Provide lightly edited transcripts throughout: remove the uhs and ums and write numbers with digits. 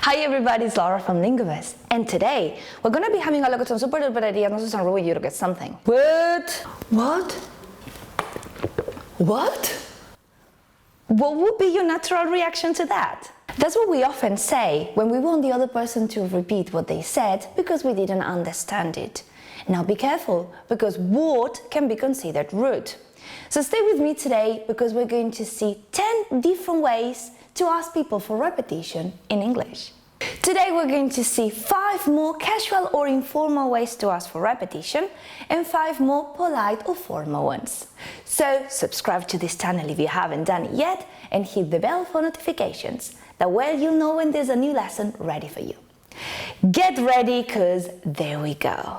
Hi everybody, it's Laura from Linguivers, and today we're going to be having a look at some super duper ideas not to ruin you to get something. What? What would be your natural reaction to that? That's what we often say when we want the other person to repeat what they said because we didn't understand it. Now be careful, because what can be considered rude. So stay with me today because we're going to see 10 different ways to ask people for repetition in English. Today we're going to see 5 more casual or informal ways to ask for repetition and 5 more polite or formal ones. So subscribe to this channel if you haven't done it yet and hit the bell for notifications. That way you'll know when there's a new lesson ready for you. Get ready, because there we go.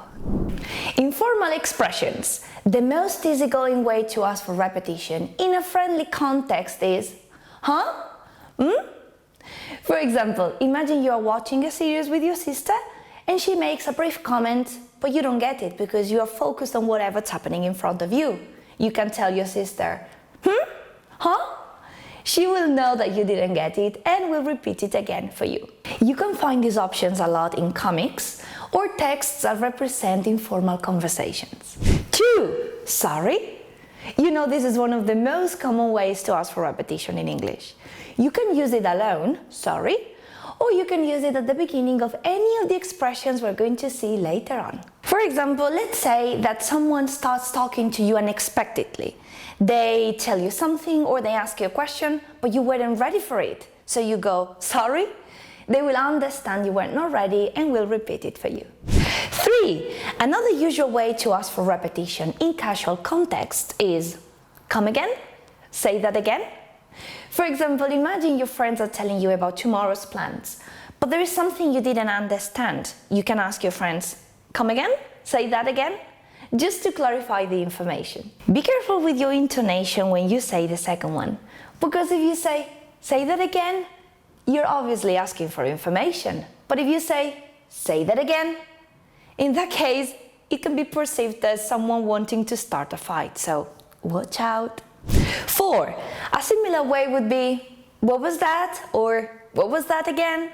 Informal expressions. The most easygoing way to ask for repetition in a friendly context is, huh? For example, imagine you are watching a series with your sister and she makes a brief comment, but you don't get it because you are focused on whatever's happening in front of you. You can tell your sister, huh? She will know that you didn't get it and will repeat it again for you. You can find these options a lot in comics or texts that represent informal conversations. 2. Sorry. You know, this is one of the most common ways to ask for repetition in English. You can use it alone, sorry, or you can use it at the beginning of any of the expressions we're going to see later on. For example, let's say that someone starts talking to you unexpectedly. They tell you something or they ask you a question, but you weren't ready for it. So you go, sorry. They will understand you were not ready and will repeat it for you. 3. Another usual way to ask for repetition in casual context is, come again? Say that again? For example, imagine your friends are telling you about tomorrow's plans, but there is something you didn't understand. You can ask your friends, come again? Say that again? Just to clarify the information. Be careful with your intonation when you say the second one, because if you say that again, you're obviously asking for information. But if you say that again, in that case, it can be perceived as someone wanting to start a fight, so watch out. 4. A similar way would be, what was that? Or what was that again?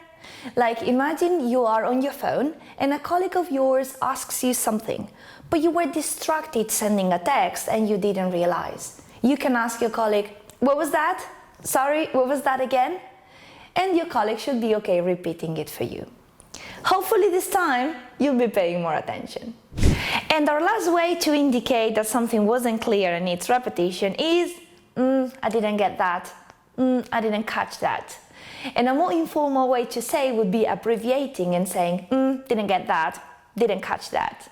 Like, imagine you are on your phone and a colleague of yours asks you something, but you were distracted sending a text and you didn't realize. You can ask your colleague, what was that? Sorry, what was that again? And your colleague should be okay repeating it for you. Hopefully this time you'll be paying more attention. And our last way to indicate that something wasn't clear and needs repetition is, I didn't get that, I didn't catch that. And a more informal way to say would be abbreviating and saying, didn't get that, didn't catch that.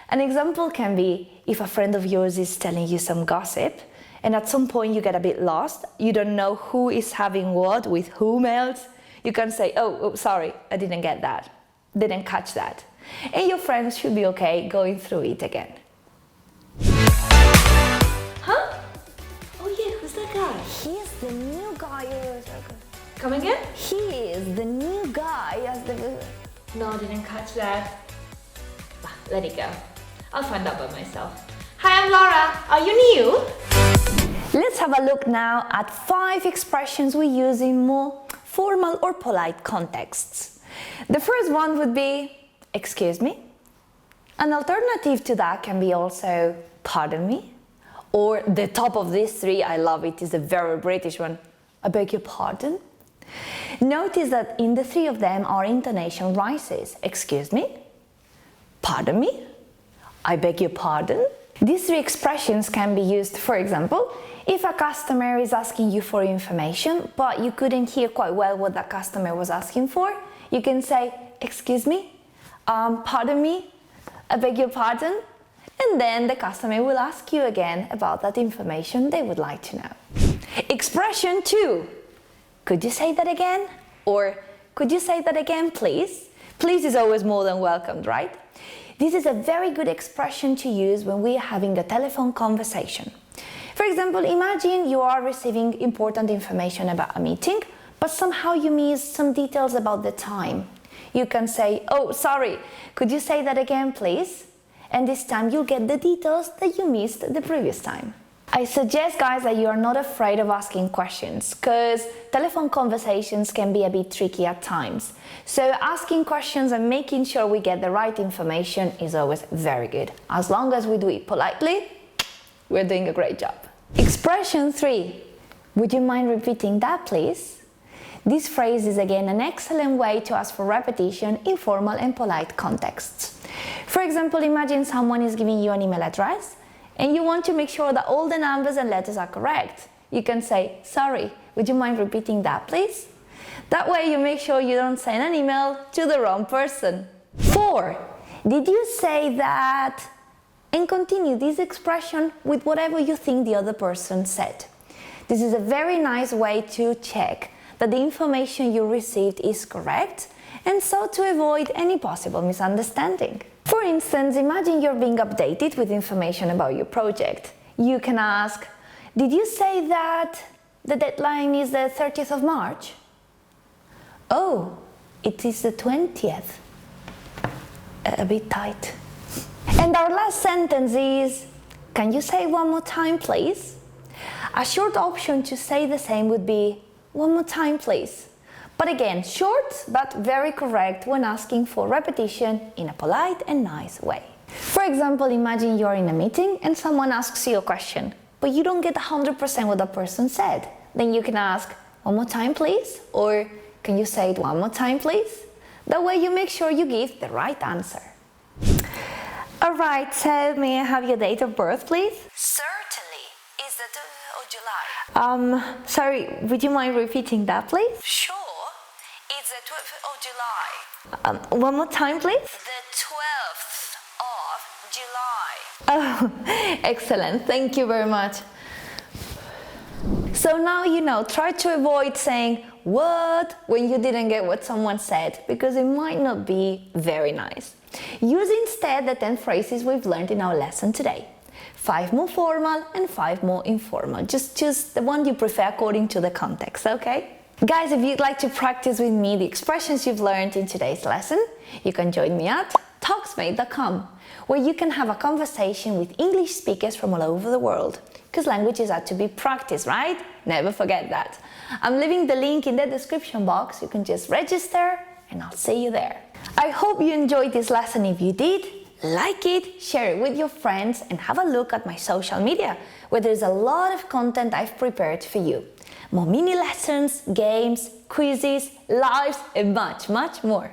An example can be if a friend of yours is telling you some gossip and at some point you get a bit lost, you don't know who is having what with whom else, you can say, oh, sorry, I didn't get that, didn't catch that. And your friends should be okay going through it again. Huh? Oh yeah, who's that guy? He's the new guy. Come again? He is the new guy as the... No, I didn't catch that. Let it go. I'll find out by myself. Hi, I'm Laura. Are you new? Let's have a look now at 5 expressions we use in more formal or polite contexts. The first one would be, excuse me. An alternative to that can be also, pardon me. Or the top of these 3, I love it, is a very British one, I beg your pardon. Notice that in the 3 of them our intonation rises. Excuse me, pardon me, I beg your pardon. These 3 expressions can be used, for example, if a customer is asking you for information, but you couldn't hear quite well what that customer was asking for, you can say, excuse me, pardon me, I beg your pardon, and then the customer will ask you again about that information they would like to know. Expression 2. Could you say that again? Or could you say that again, please? Please is always more than welcomed, right? This is a very good expression to use when we are having a telephone conversation. For example, imagine you are receiving important information about a meeting, but somehow you miss some details about the time. You can say, oh, sorry, could you say that again, please? And this time you'll get the details that you missed the previous time. I suggest, guys, that you are not afraid of asking questions, because telephone conversations can be a bit tricky at times. So asking questions and making sure we get the right information is always very good. As long as we do it politely, we're doing a great job. Expression 3. Would you mind repeating that, please? This phrase is again an excellent way to ask for repetition in formal and polite contexts. For example, imagine someone is giving you an email address and you want to make sure that all the numbers and letters are correct. You can say, sorry, would you mind repeating that, please? That way you make sure you don't send an email to the wrong person. 4. Did you say that? And continue this expression with whatever you think the other person said. This is a very nice way to check that the information you received is correct, and so to avoid any possible misunderstanding. For instance, imagine you're being updated with information about your project. You can ask, did you say that the deadline is the 30th of March? Oh, it is the 20th. A bit tight. And our last sentence is, can you say one more time, please? A short option to say the same would be, one more time, please. But again, short but very correct when asking for repetition in a polite and nice way. For example, imagine you're in a meeting and someone asks you a question, but you don't get 100% what the person said. Then you can ask, one more time, please? Or, can you say it one more time, please? That way you make sure you give the right answer. Alright, so may I have your date of birth, please? Certainly. Is the 12th of July? Sorry, would you mind repeating that, please? Sure. It's the 12th of July. One more time, please? The 12th of July. Oh, excellent. Thank you very much. So now you know, try to avoid saying what when you didn't get what someone said, because it might not be very nice. Use instead the 10 phrases we've learned in our lesson today. 5 more formal and 5 more informal. Just choose the one you prefer according to the context, okay? Guys, if you'd like to practice with me the expressions you've learned in today's lesson, you can join me at talksmate.com, where you can have a conversation with English speakers from all over the world. Because languages are to be practiced, right? Never forget that. I'm leaving the link in the description box. You can just register and I'll see you there. I hope you enjoyed this lesson. If you did, like it, share it with your friends, and have a look at my social media, where there's a lot of content I've prepared for you. More mini lessons, games, quizzes, lives, and much, much more.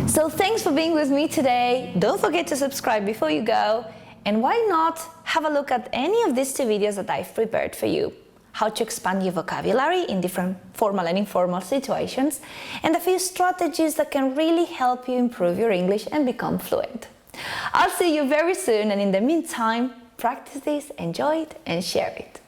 So thanks for being with me today. Don't forget to subscribe before you go. And why not have a look at any of these 2 videos that I've prepared for you. How to expand your vocabulary in different formal and informal situations, and a few strategies that can really help you improve your English and become fluent. I'll see you very soon, and in the meantime, practice this, enjoy it, and share it.